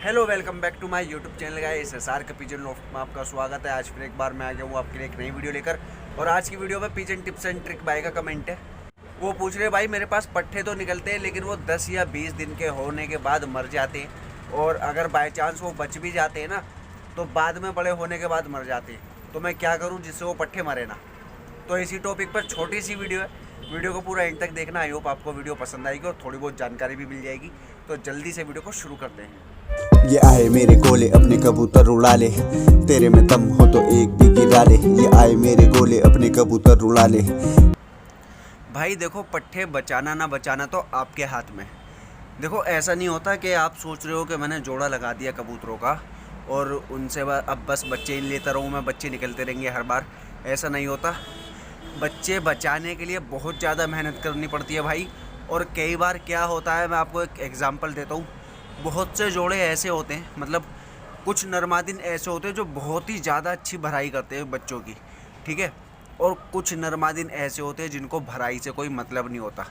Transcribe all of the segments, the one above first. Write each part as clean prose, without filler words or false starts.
Hello, welcome back to my YouTube channel guys. SR का pigeon loft में आपका स्वागत है। आज फिर एक बार मैं आ गया हूँ आपके लिए एक नई वीडियो लेकर। और आज की वीडियो में पिजन टिप्स एंड ट्रिक भाई का कमेंट है। वो पूछ रहे भाई, मेरे पास पट्ठे तो निकलते हैं लेकिन वो 10 या 20 दिन के होने के बाद मर जाते हैं, और अगर बाई चांस वो बच भी जाते हैं ना तो बाद में बड़े होने के बाद मर जाते हैं। तो मैं क्या करूँ जिससे वो पट्ठे मरे ना। तो इसी टॉपिक पर छोटी सी वीडियो है, वीडियो को पूरा एंड तक देखना। आई होप आपको वीडियो पसंद आएगी और थोड़ी बहुत जानकारी भी मिल जाएगी। तो जल्दी से वीडियो को शुरू करते हैं। ये आए मेरे गोले अपने कबूतर उड़ा ले, तेरे में दम हो तो एक भी गिरा ले। ये आए मेरे गोले अपने कबूतर उड़ा ले। भाई देखो, पट्ठे बचाना ना बचाना तो आपके हाथ में। देखो, ऐसा नहीं होता कि आप सोच रहे हो कि मैंने जोड़ा लगा दिया कबूतरों का और उनसे अब बस बच्चे ही लेता रहूँ मैं, बच्चे निकलते रहेंगे हर बार। ऐसा नहीं होता। बच्चे बचाने के लिए बहुत ज़्यादा मेहनत करनी पड़ती है भाई। और कई बार क्या होता है, मैं आपको एक एग्ज़ाम्पल देता हूँ। बहुत से जोड़े ऐसे होते हैं, मतलब कुछ नरमादिन ऐसे होते हैं जो बहुत ही ज़्यादा अच्छी भराई करते हैं बच्चों की, ठीक है। और कुछ नरमादिन ऐसे होते हैं जिनको भराई से कोई मतलब नहीं होता।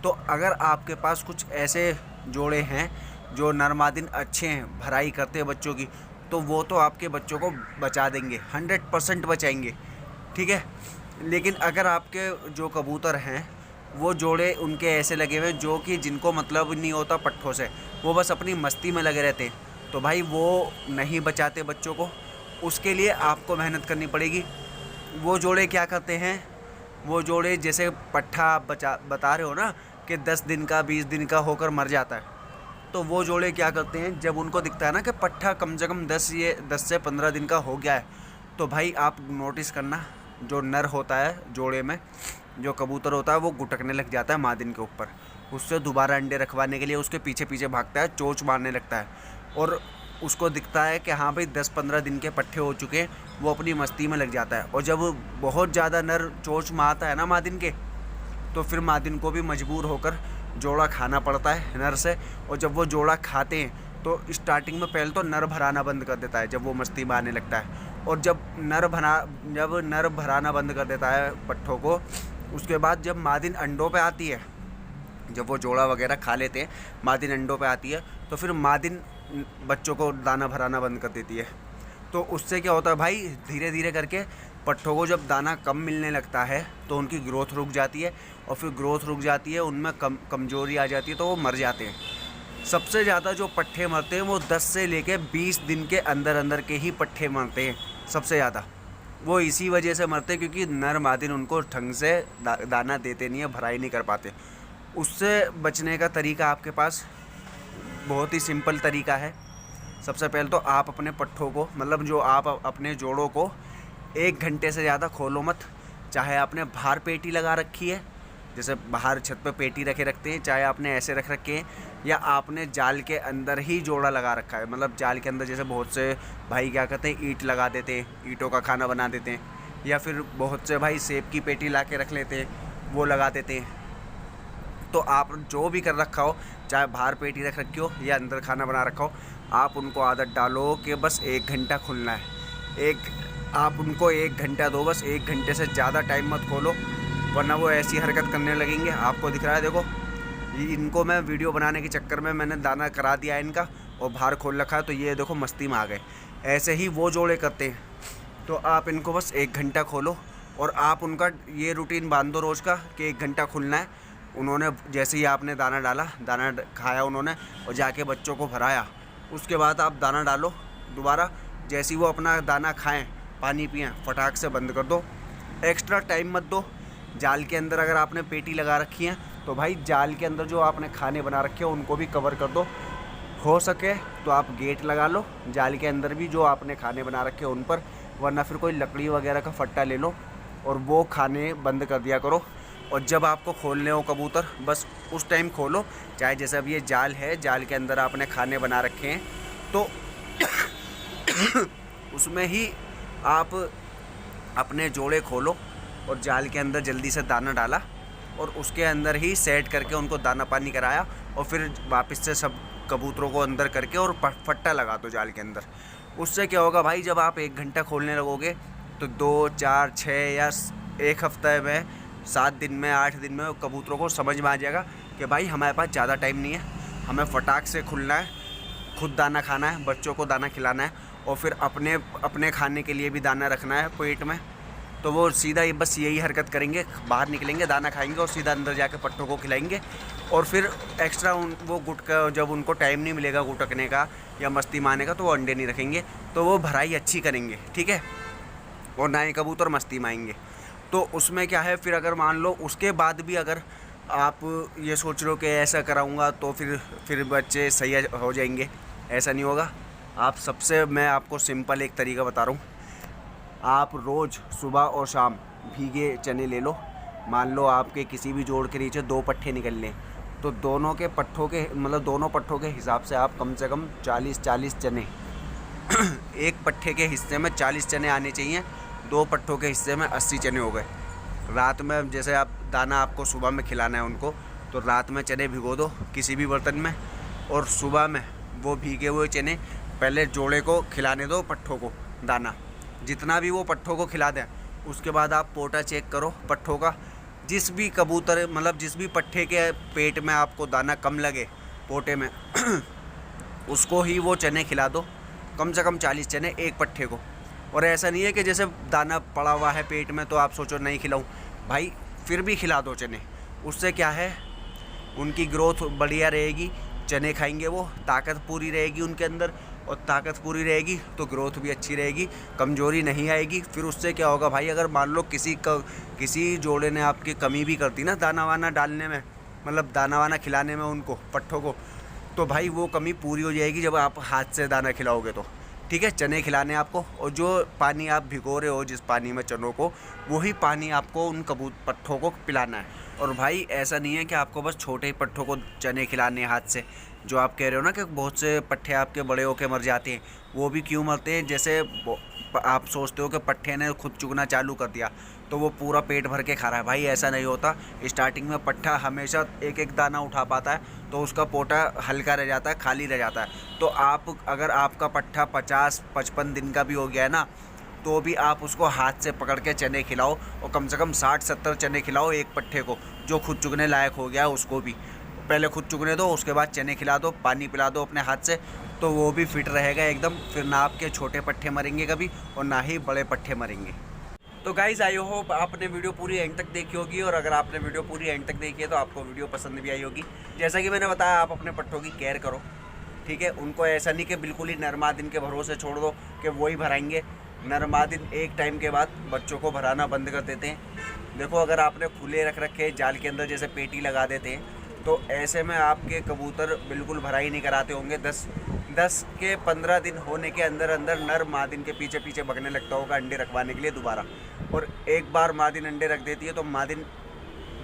तो अगर आपके पास कुछ ऐसे जोड़े हैं जो नरमादिन अच्छे हैं, भराई करते हैं बच्चों की, तो वो तो आपके बच्चों को बचा देंगे, 100% बचाएंगे, ठीक है। लेकिन अगर आपके जो कबूतर हैं वो जोड़े उनके ऐसे लगे हुए जो कि जिनको मतलब नहीं होता पट्ठों से, वो बस अपनी मस्ती में लगे रहते हैं, तो भाई वो नहीं बचाते बच्चों को। उसके लिए आपको मेहनत करनी पड़ेगी। वो जोड़े क्या करते हैं, वो जोड़े जैसे पट्ठा आप बता रहे हो ना कि 10 दिन का 20 दिन का होकर मर जाता है, तो वो जोड़े क्या करते हैं, जब उनको दिखता है ना कि पट्ठा कम से कम 10 से 15 दिन का हो गया है, तो भाई आप नोटिस करना, जो नर होता है जोड़े में, जो कबूतर होता है वो गुटकने लग जाता है मादिन के ऊपर। उससे दोबारा अंडे रखवाने के लिए उसके पीछे पीछे भागता है, चोंच मारने लगता है। और उसको दिखता है कि हाँ भाई 10-15 दिन के पट्ठे हो चुके हैं, वो अपनी मस्ती में लग जाता है। और जब बहुत ज़्यादा नर चोंच मारता है ना मादिन के, तो फिर मादिन को भी मजबूर होकर जोड़ा खाना पड़ता है नर से। और जब वो जोड़ा खाते हैं तो स्टार्टिंग में पहले तो नर भराना बंद कर देता है जब वो मस्ती में आने लगता है। और जब नर भराना बंद कर देता है पट्ठों को, उसके बाद जब मादिन अंडों पे आती है, जब वो जोड़ा वगैरह खा लेते हैं, मादिन अंडों पे आती है, तो फिर मादिन बच्चों को दाना भराना बंद कर देती है। तो उससे क्या होता है भाई, धीरे धीरे करके पट्ठों को जब दाना कम मिलने लगता है तो उनकी ग्रोथ रुक जाती है। और फिर ग्रोथ रुक जाती है, उनमें कमजोरी आ जाती है, तो वो मर जाते हैं। सबसे ज़्यादा जो पट्ठे मरते हैं वो 10 से लेके 20 दिन के अंदर अंदर के ही पट्ठे मरते हैं सबसे ज़्यादा। वो इसी वजह से मरते हैं क्योंकि नर मादिन उनको ढंग से दाना देते नहीं है, भराई नहीं कर पाते। उससे बचने का तरीका आपके पास बहुत ही सिंपल तरीका है। सबसे पहले तो आप अपने पट्ठों को, मतलब जो आप अपने जोड़ों को 1 घंटे से ज़्यादा खोलो मत। चाहे आपने बाहर पेटी लगा रखी है, जैसे बाहर छत पे पेटी रखते हैं, चाहे आपने ऐसे रख रखे हैं, या आपने जाल के अंदर ही जोड़ा लगा रखा है। मतलब जाल के अंदर जैसे बहुत से भाई क्या करते हैं, ईंट लगा देते हैं, ईंटों का खाना बना देते हैं। या फिर बहुत से भाई सेब की पेटी ला के रख लेते हैं, वो लगा देते हैं। तो आप जो भी कर रखा हो, चाहे बाहर पेटी रख रखी हो या अंदर खाना बना रखा हो, आप उनको आदत डालो कि बस 1 घंटा खुलना है। आप उनको 1 घंटा दो, बस 1 घंटे से ज़्यादा टाइम मत खोलो, वरना वो ऐसी हरकत करने लगेंगे। आपको दिख रहा है, देखो इनको मैं वीडियो बनाने के चक्कर में मैंने दाना करा दिया है इनका और बाहर खोल रखा है, तो ये देखो मस्ती में आ गए। ऐसे ही वो जोड़े करते हैं। तो आप इनको बस 1 घंटा खोलो और आप उनका ये रूटीन बांध दो रोज़ का कि 1 घंटा खुलना है। उन्होंने जैसे ही आपने दाना डाला, दाना खाया उन्होंने और जाके बच्चों को भराया, उसके बाद आप दाना डालो दोबारा। जैसे ही वो अपना दाना खाएं, पानी पिएं, फटाक से बंद कर दो। एक्स्ट्रा टाइम मत दो। जाल के अंदर अगर आपने पेटी लगा रखी है तो भाई जाल के अंदर जो आपने खाने बना रखे हैं उनको भी कवर कर दो। हो सके तो आप गेट लगा लो जाल के अंदर भी जो आपने खाने बना रखे हैं उन पर, वरना फिर कोई लकड़ी वगैरह का फट्टा ले लो और वो खाने बंद कर दिया करो। और जब आपको खोलने हो कबूतर, बस उस टाइम खोलो। चाहे जैसे अब ये जाल है, जाल के अंदर आपने खाने बना रखे हैं, तो उसमें ही आप अपने जोड़े खोलो और जाल के अंदर जल्दी से दाना डाला और उसके अंदर ही सेट करके उनको दाना पानी कराया। और फिर वापस से सब कबूतरों को अंदर करके और फट्टा लगा दो जाल के अंदर। उससे क्या होगा भाई, जब आप 1 घंटा खोलने लगोगे तो 2, 4, 6 या 1 हफ्ते में, 7 दिन में, 8 दिन में कबूतरों को समझ में आ जाएगा कि भाई हमारे पास ज़्यादा टाइम नहीं है, हमें फटाक से खुलना है। खुद दाना खाना है, बच्चों को दाना खिलाना है और फिर अपने खाने के लिए भी दाना रखना है पेट में। तो वो सीधा बस यही हरकत करेंगे, बाहर निकलेंगे, दाना खाएंगे और सीधा अंदर जाके पट्ठों को खिलाएंगे। और फिर एक्स्ट्रा वो गुटका, जब उनको टाइम नहीं मिलेगा गुटकने का या मस्ती मारने का, तो वो अंडे नहीं रखेंगे, तो वो भराई अच्छी करेंगे, ठीक है। और ना ही कबूतर मस्ती मारेंगे। तो उसमें क्या है, फिर अगर मान लो उसके बाद भी अगर आप ये सोच रहे हो कि ऐसा कराऊंगा तो फिर बच्चे सही हो जाएंगे, ऐसा नहीं होगा। आप सबसे मैं आपको सिंपल एक तरीका बता रहा हूँ। आप रोज़ सुबह और शाम भीगे चने ले लो। मान लो आपके किसी भी जोड़ के नीचे 2 पट्ठे निकल लें, तो दोनों पट्ठों के हिसाब से आप कम से कम 40 चने एक पट्ठे के हिस्से में 40 चने आने चाहिए। 2 पट्ठों के हिस्से में 80 चने हो गए। रात में जैसे आप दाना आपको सुबह में खिलाना है उनको, तो रात में चने भिगो दो किसी भी बर्तन में, और सुबह में वो भीगे हुए चने पहले जोड़े को खिलाने दो, पट्ठों को दाना जितना भी वो पट्ठों को खिला दें। उसके बाद आप पोटा चेक करो पट्ठों का। जिस भी पट्ठे के पेट में आपको दाना कम लगे पोटे में उसको ही वो चने खिला दो, कम से कम 40 चने एक पट्ठे को। और ऐसा नहीं है कि जैसे दाना पड़ा हुआ है पेट में तो आप सोचो नहीं खिलाऊं, भाई फिर भी खिला दो चने। उससे क्या है, उनकी ग्रोथ बढ़िया रहेगी, चने खाएंगे वो, ताकत पूरी रहेगी उनके अंदर, और ताकत पूरी रहेगी तो ग्रोथ भी अच्छी रहेगी, कमज़ोरी नहीं आएगी। फिर उससे क्या होगा भाई, अगर मान लो किसी जोड़े ने आपकी कमी भी करती ना दाना वाना डालने में, मतलब दाना वाना खिलाने में उनको पट्ठों को, तो भाई वो कमी पूरी हो जाएगी जब आप हाथ से दाना खिलाओगे तो, ठीक है। चने खिलाने आपको, और जो पानी आप भिगो रहे हो जिस पानी में चनों को, वही पानी आपको उन पट्ठों को पिलाना है। और भाई ऐसा नहीं है कि आपको बस छोटे ही पट्ठों को चने खिलाने हाथ से। जो आप कह रहे हो ना कि बहुत से पट्ठे आपके बड़े होके मर जाते हैं, वो भी क्यों मरते हैं, जैसे आप सोचते हो कि पट्ठे ने खुद चुगना चालू कर दिया तो वो पूरा पेट भर के खा रहा है। भाई ऐसा नहीं होता। स्टार्टिंग में पट्ठा हमेशा एक दाना उठा पाता है, तो उसका पोटा हल्का रह जाता है, खाली रह जाता है। तो अगर आपका पट्ठा 50-55 दिन का भी हो गया है ना, तो भी आप उसको हाथ से पकड़ के चने खिलाओ, और कम से कम 60-70 चने खिलाओ एक पट्ठे को, जो खुद चुगने लायक हो गया है उसको भी। पहले खुद चुगने दो, उसके बाद चने खिला दो, पानी पिला दो अपने हाथ से, तो वो भी फिट रहेगा एकदम। फिर ना आपके छोटे पट्ठे मरेंगे कभी, और ना ही बड़े पट्ठे मरेंगे। तो गाइज़, आई होप आपने वीडियो पूरी एंड तक देखी होगी, और अगर आपने वीडियो पूरी एंड तक देखी है तो आपको वीडियो पसंद भी आई होगी। जैसा कि मैंने बताया, आप अपने पट्ठों की केयर करो, ठीक है। उनको ऐसा नहीं कि बिल्कुल ही नरमादिन के भरोसे छोड़ दो कि वही भराएंगे। नरमादिन एक टाइम के बाद बच्चों को भराना बंद कर देते हैं। देखो, अगर आपने खुले रख रखे जाल के अंदर जैसे पेटी लगा देते हैं, तो ऐसे में आपके कबूतर बिल्कुल भराई नहीं कराते होंगे। 10 के 15 दिन होने के अंदर नर मादिन के पीछे पीछे भगने लगता होगा अंडे रखवाने के लिए दोबारा। और एक बार मादिन अंडे रख देती है तो मादिन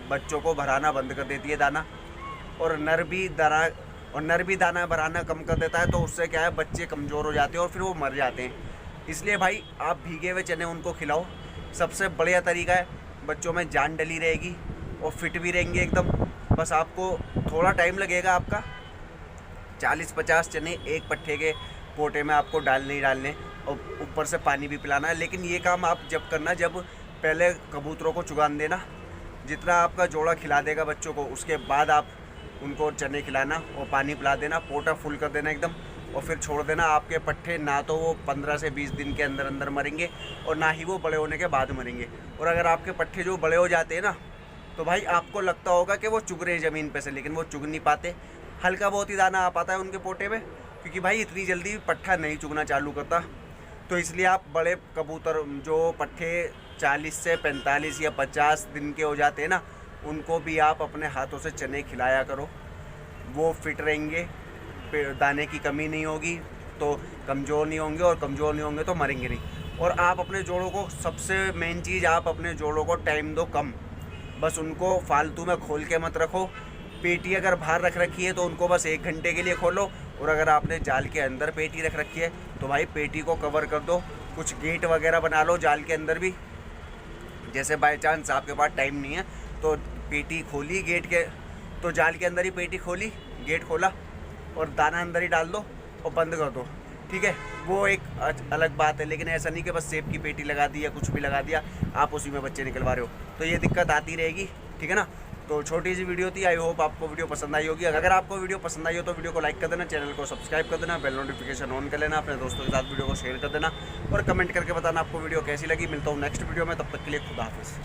बच्चों को भराना बंद कर देती है दाना, और नर भी दाना भराना कम कर देता है। तो उससे क्या है, बच्चे कमज़ोर हो जाते हैं और फिर वो मर जाते हैं। इसलिए भाई आप भीगे हुए चने उनको खिलाओ, सबसे बढ़िया तरीका है। बच्चों में जान डली रहेगी और फिट भी रहेंगे एकदम। बस आपको थोड़ा टाइम लगेगा, आपका 40-50 चने एक पट्ठे के पोटे में आपको डालने ही डालने, और ऊपर से पानी भी पिलाना है। लेकिन ये काम आप जब करना, जब पहले कबूतरों को चुगान देना, जितना आपका जोड़ा खिला देगा बच्चों को, उसके बाद आप उनको चने खिलाना और पानी पिला देना, पोटा फुल कर देना एकदम, और फिर छोड़ देना। आपके पट्ठे ना तो वो 15 से 20 दिन के अंदर मरेंगे, और ना ही वो बड़े होने के बाद मरेंगे। और अगर आपके पट्ठे जो बड़े हो जाते हैं ना, तो भाई आपको लगता होगा कि वो चुग रहे हैं ज़मीन पे से, लेकिन वो चुग नहीं पाते। हल्का बहुत ही दाना आ पाता है उनके पोटे में, क्योंकि भाई इतनी जल्दी पट्ठा नहीं चुगना चालू करता। तो इसलिए आप बड़े कबूतर जो पट्ठे 40 से 45 या 50 दिन के हो जाते हैं ना, उनको भी आप अपने हाथों से चने खिलाया करो। वो फिट रहेंगे, दाने की कमी नहीं होगी, तो कमज़ोर नहीं होंगे, और कमज़ोर नहीं होंगे तो मरेंगे नहीं। और आप अपने जोड़ों को, सबसे मेन चीज़, आप अपने जोड़ों को टाइम दो कम। बस उनको फालतू में खोल के मत रखो। पेटी अगर बाहर रख रखी है तो उनको बस 1 घंटे के लिए खोलो, और अगर आपने जाल के अंदर पेटी रख रखी है तो भाई पेटी को कवर कर दो। कुछ गेट वगैरह बना लो जाल के अंदर भी, जैसे बाय चांस आपके पास टाइम नहीं है तो पेटी खोली गेट के, तो जाल के अंदर ही पेटी खोली, गेट खोला, और दाना अंदर ही डाल दो और बंद कर दो, ठीक है। वो एक अलग बात है। लेकिन ऐसा नहीं कि बस सेब की पेटी लगा दी या कुछ भी लगा दिया, आप उसी में बच्चे निकलवा रहे हो, तो ये दिक्कत आती रहेगी, ठीक है ना। तो छोटी सी वीडियो थी, आई होप आपको वीडियो पसंद आई होगी। अगर आपको वीडियो पसंद आई हो तो वीडियो को लाइक कर देना, चैनल को सब्सक्राइब कर देना, बेल नोटिफिकेशन ऑन कर लेना, अपने दोस्तों के साथ वीडियो को शेयर कर देना और कमेंट करके बताना आपको वीडियो कैसी लगी। मिलता हूँ नेक्स्ट वीडियो में, तब तक के लिए खुदा हाफिज़।